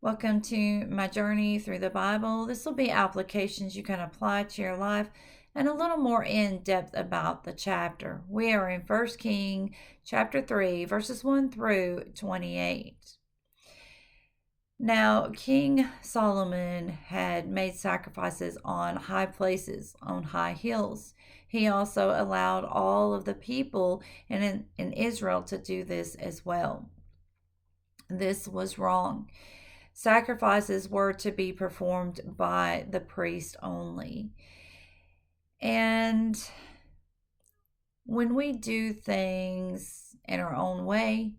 Welcome to my journey through the Bible. This will be applications you can apply to your life and a little more in depth about the chapter. We are in 1 King chapter 3, verses 1 through 28. Now, King Solomon had made sacrifices on high places, on high hills. He also allowed all of the people in Israel to do this as well. This was wrong. Sacrifices were to be performed by the priest only. And when we do things in our own way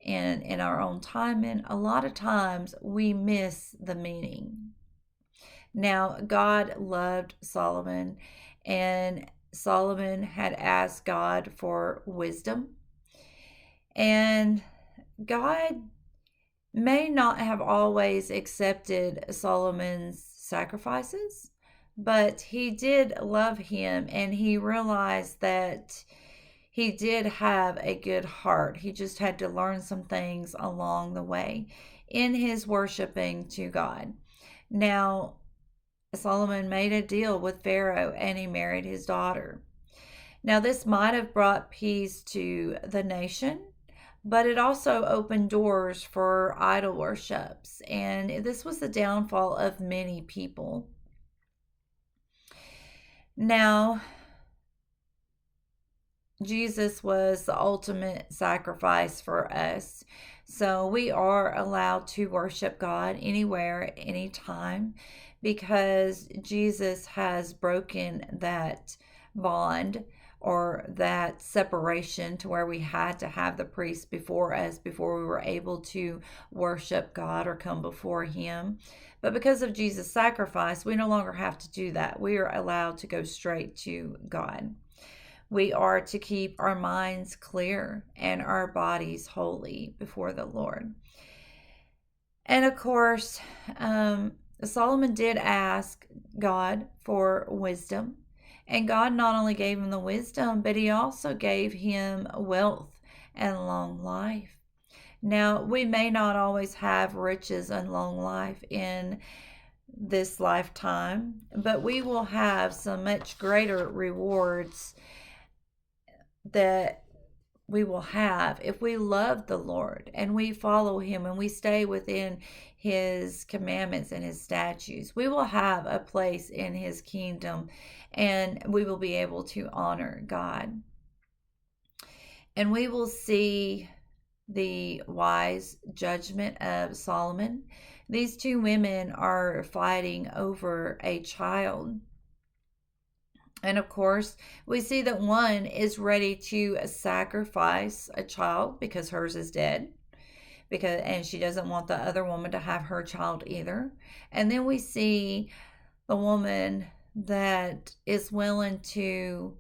and in our own timing, a lot of times we miss the meaning. Now, God loved Solomon, and Solomon had asked God for wisdom. And God may not have always accepted Solomon's sacrifices, but he did love him, and he realized that he did have a good heart. He just had to learn some things along the way in his worshiping to God. Now, Solomon made a deal with Pharaoh and he married his daughter. Now, this might have brought peace to the nation, but it also opened doors for idol worships, and this was the downfall of many people. Now, Jesus was the ultimate sacrifice for us, so we are allowed to worship God anywhere, anytime, because Jesus has broken that bond or that separation to where we had to have the priest before us before we were able to worship God or come before him. But because of Jesus' sacrifice, we no longer have to do that. We are allowed to go straight to God. We are to keep our minds clear and our bodies holy before the Lord. And of course, Solomon did ask God for wisdom. And God not only gave him the wisdom, but he also gave him wealth and long life. Now, we may not always have riches and long life in this lifetime, but we will have some much greater rewards that we will have if we love the Lord and we follow him and we stay within his commandments and his statutes. We will have a place in his kingdom and we will be able to honor God. And we will see the wise judgment of Solomon. These two women are fighting over a child. And of course, we see that one is ready to sacrifice a child because hers is dead. And she doesn't want the other woman to have her child either. And then we see the woman that is willing to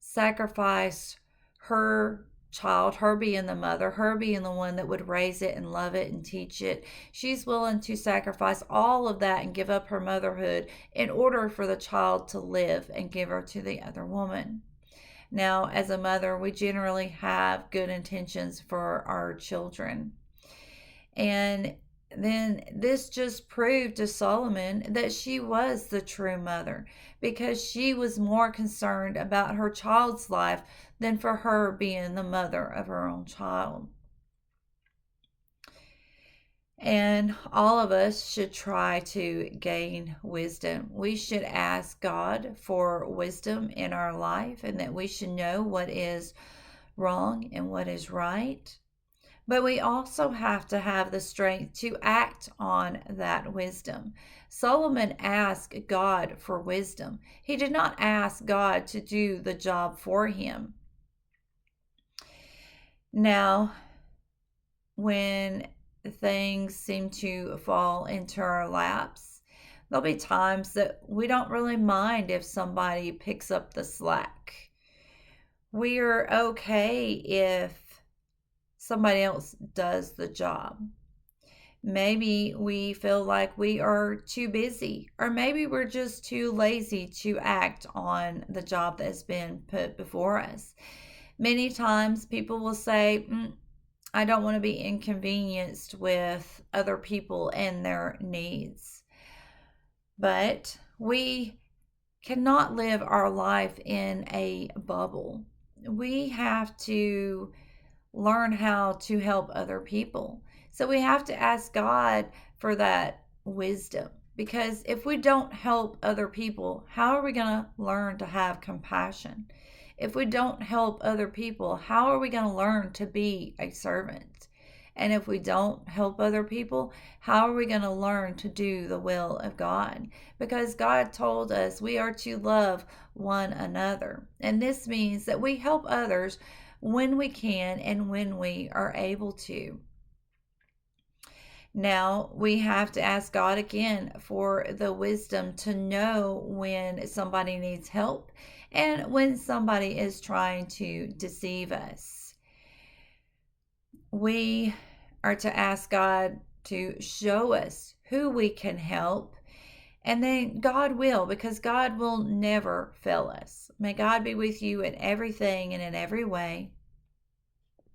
sacrifice her child, her being the mother, her being the one that would raise it and love it and teach it. She's willing to sacrifice all of that and give up her motherhood in order for the child to live and give her to the other woman. Now, as a mother, we generally have good intentions for our children. And then this just proved to Solomon that she was the true mother because she was more concerned about her child's life than for her being the mother of her own child. And all of us should try to gain wisdom. We should ask God for wisdom in our life and that we should know what is wrong and what is right. But we also have to have the strength to act on that wisdom. Solomon asked God for wisdom. He did not ask God to do the job for him. Now, when things seem to fall into our laps, there'll be times that we don't really mind if somebody picks up the slack. We're okay if somebody else does the job. Maybe we feel like we are too busy, or maybe we're just too lazy to act on the job that's been put before us. Many times people will say, I don't want to be inconvenienced with other people and their needs. But we cannot live our life in a bubble. We have to learn how to help other people. So we have to ask God for that wisdom. Because if we don't help other people, how are we going to learn to have compassion? If we don't help other people, how are we going to learn to be a servant? And if we don't help other people, how are we going to learn to do the will of God? Because God told us we are to love one another. And this means that we help others when we can and when we are able to. Now, we have to ask God again for the wisdom to know when somebody needs help and when somebody is trying to deceive us. We are to ask God to show us who we can help, and then God will, because God will never fail us. May God be with you in everything and in every way.